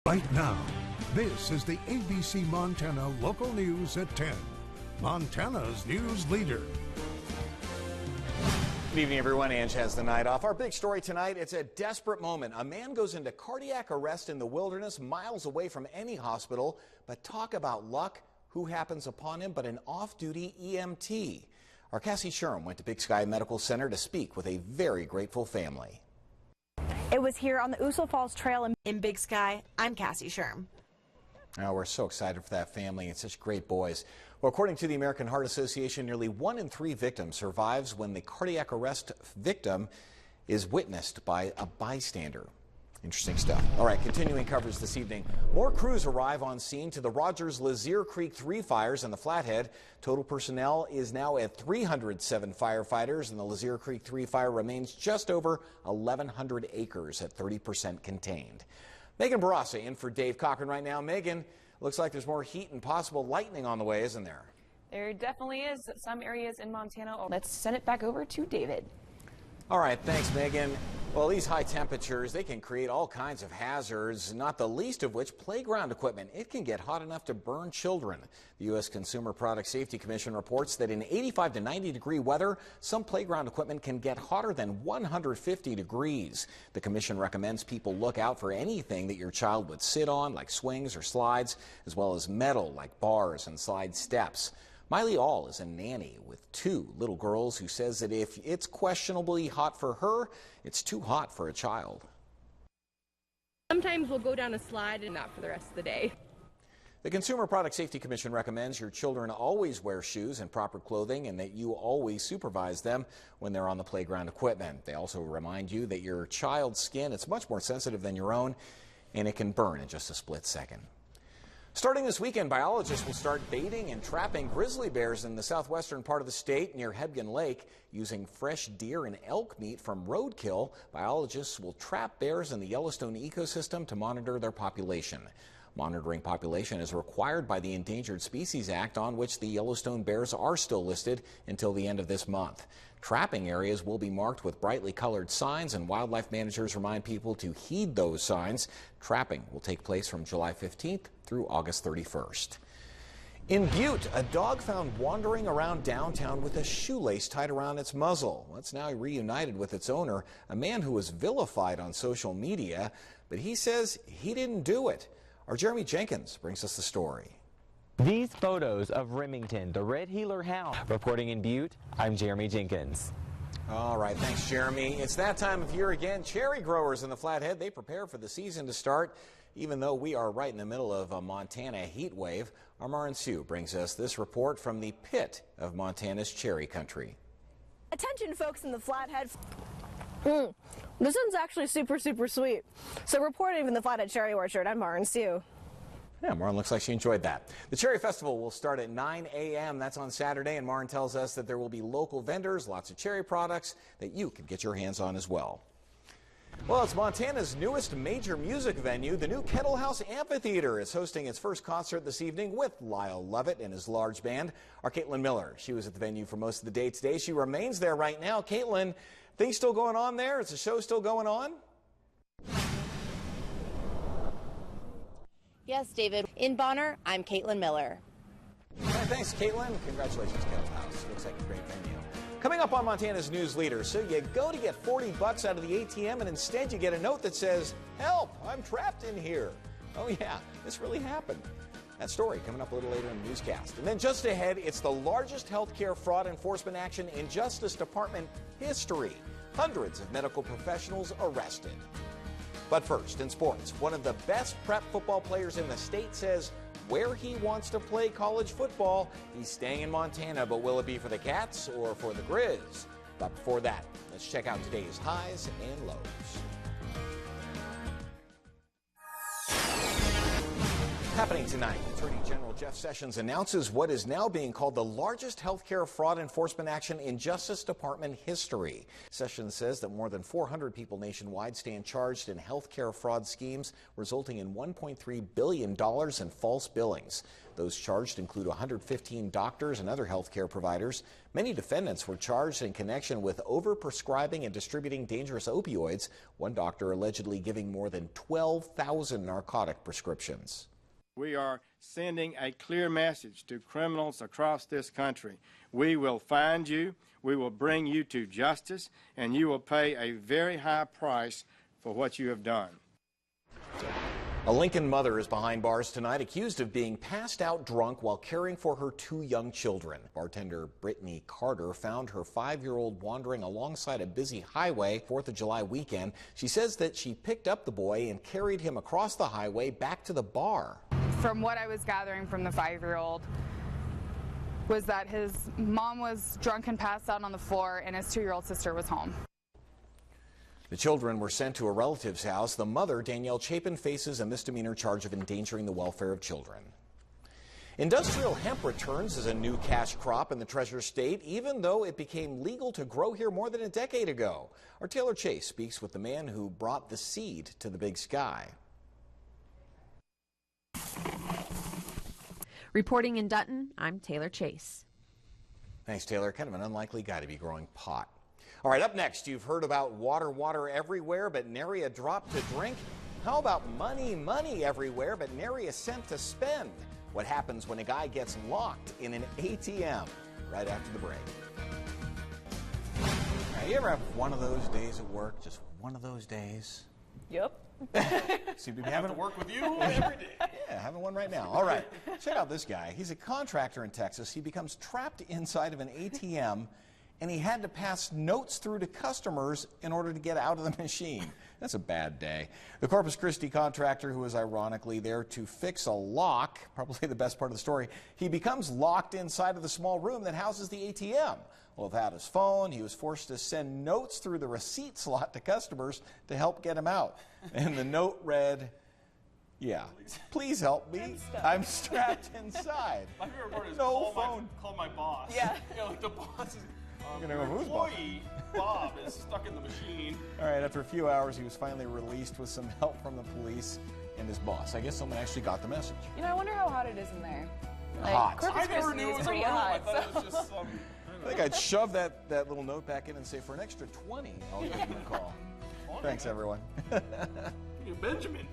Right now, this is the ABC Montana Local News at 10. Montana's news leader. Good evening, everyone. Ange has the night off. Our big story tonight, it's a desperate moment. A man goes into cardiac arrest in the wilderness, miles away from any hospital. But talk about luck. Who happens upon him but an off-duty EMT? Our Cassie Sherm went to Big Sky Medical Center to speak with a very grateful family. It was here on the Uso Falls Trail in Big Sky. I'm Cassie Sherm. Oh, we're so excited for that family and such great boys. Well, according to the American Heart Association, nearly 1 in 3 victims survives when the cardiac arrest victim is witnessed by a bystander. Interesting stuff. All right, continuing coverage this evening. More crews arrive on scene to the Rogers-Lazier Creek 3 fires in the Flathead. Total personnel is now at 307 firefighters, and the Lazier Creek 3 fire remains just over 1,100 acres at 30% contained. Megan Barassa in for Dave Cochran right now. Megan, looks like there's more heat and possible lightning on the way, isn't there? There definitely is. Some areas in Montana. Let's send it back over to David. All right, thanks, Megan. Well, these high temperatures, they can create all kinds of hazards, not the least of which playground equipment. It can get hot enough to burn children. The U.S. Consumer Product Safety Commission reports that in 85 to 90 degree weather, some playground equipment can get hotter than 150 degrees. The commission recommends people look out for anything that your child would sit on, like swings or slides, as well as metal, like bars and slide steps. Miley All is a nanny with 2 little girls who says that if it's questionably hot for her, it's too hot for a child. Sometimes we'll go down a slide and not for the rest of the day. The Consumer Product Safety Commission recommends your children always wear shoes and proper clothing and that you always supervise them when they're on the playground equipment. They also remind you that your child's skin is much more sensitive than your own, and it can burn in just a split second. Starting this weekend, biologists will start baiting and trapping grizzly bears in the southwestern part of the state near Hebgen Lake. Using fresh deer and elk meat from roadkill, biologists will trap bears in the Yellowstone ecosystem to monitor their population. Monitoring population is required by the Endangered Species Act, on which the Yellowstone bears are still listed until the end of this month. Trapping areas will be marked with brightly colored signs, and wildlife managers remind people to heed those signs. Trapping will take place from July 15th through August 31st. In Butte, a dog found wandering around downtown with a shoelace tied around its muzzle. Well, it's now reunited with its owner, a man who was vilified on social media, but he says he didn't do it. Our Jeremy Jenkins brings us the story. These photos of Remington, the red heeler hound. Reporting in Butte, I'm Jeremy Jenkins. All right, thanks, Jeremy. It's that time of year again. Cherry growers in the Flathead, they prepare for the season to start, even though we are right in the middle of a Montana heat wave. Our Marin Sue brings us this report from the pit of Montana's cherry country. Attention, folks in the Flathead. This one's actually super sweet. So reporting from the Flathead Cherry Orchard, I'm Marin Sue. Yeah, Marin looks like she enjoyed that. The Cherry Festival will start at 9 a.m. That's on Saturday, and Marin tells us that there will be local vendors, lots of cherry products that you can get your hands on as well. Well, it's Montana's newest major music venue. The new Kettle House Amphitheater is hosting its first concert this evening with Lyle Lovett and his large band. Our Caitlin Miller, she was at the venue for most of the day today. She remains there right now. Caitlin, things still going on there? Is the show still going on? Yes, David. In Bonner, I'm Caitlin Miller. All right, thanks, Caitlin. Congratulations, Kettle House. Looks like a great venue. Coming up on Montana's News Leader, so you go to get 40 bucks out of the ATM and instead you get a note that says, "Help, I'm trapped in here." Oh yeah, this really happened. That story coming up a little later in the newscast. And then just ahead, it's the largest healthcare fraud enforcement action in Justice Department history. Hundreds of medical professionals arrested. But first, in sports, one of the best prep football players in the state says where he wants to play college football, he's staying in Montana, but will it be for the Cats or for the Grizz? But before that, let's check out today's highs and lows. Happening tonight, Attorney General Jeff Sessions announces what is now being called the largest healthcare fraud enforcement action in Justice Department history. Sessions says that more than 400 people nationwide stand charged in healthcare fraud schemes, resulting in $1.3 billion in false billings. Those charged include 115 doctors and other healthcare providers. Many defendants were charged in connection with overprescribing and distributing dangerous opioids, one doctor allegedly giving more than 12,000 narcotic prescriptions. We are sending a clear message to criminals across this country. We will find you, we will bring you to justice, and you will pay a very high price for what you have done. A Lincoln mother is behind bars tonight, accused of being passed out drunk while caring for her 2 young children. Bartender Brittany Carter found her 5-year-old wandering alongside a busy highway 4th of July weekend. She says that she picked up the boy and carried him across the highway back to the bar. From what I was gathering from the 5-year-old was that his mom was drunk and passed out on the floor and his 2-year-old sister was home. The children were sent to a relative's house. The mother, Danielle Chapin, faces a misdemeanor charge of endangering the welfare of children. Industrial hemp returns as a new cash crop in the Treasure State, even though it became legal to grow here more than a decade ago. Our Taylor Chase speaks with the man who brought the seed to the Big Sky. Reporting in Dutton, I'm Taylor Chase. Thanks, Taylor. Kind of an unlikely guy to be growing pot. All right, up next, you've heard about water everywhere, but nary a drop to drink. How about money everywhere, but nary a cent to spend? What happens when a guy gets locked in an ATM? Right after the break. Now, you ever have one of those days at work, just one of those days? Yep. Seem to be having to work with you every day. Yeah, having one right now. All right, check out this guy. He's a contractor in Texas. He becomes trapped inside of an ATM, and he had to pass notes through to customers in order to get out of the machine. That's a bad day. The Corpus Christi contractor, who is ironically there to fix a lock, probably the best part of the story, he becomes locked inside of the small room that houses the ATM. Well, without his phone, he was forced to send notes through the receipt slot to customers to help get him out. And the note read, yeah, please help me. I'm strapped inside. My favorite part is no call my boss. Yeah. Like the boss is, your employee, Bob, is stuck in the machine. All right, after a few hours, he was finally released with some help from the police and his boss. I guess someone actually got the message. You know, I wonder how hot it is in there. Like, Hot. Corpus I never Christi knew it is was a pretty room. hot. I thought it was just some... I think I'd shove that little note back in and say, for an extra 20, I'll give you a call. Thanks, everyone. Benjamin.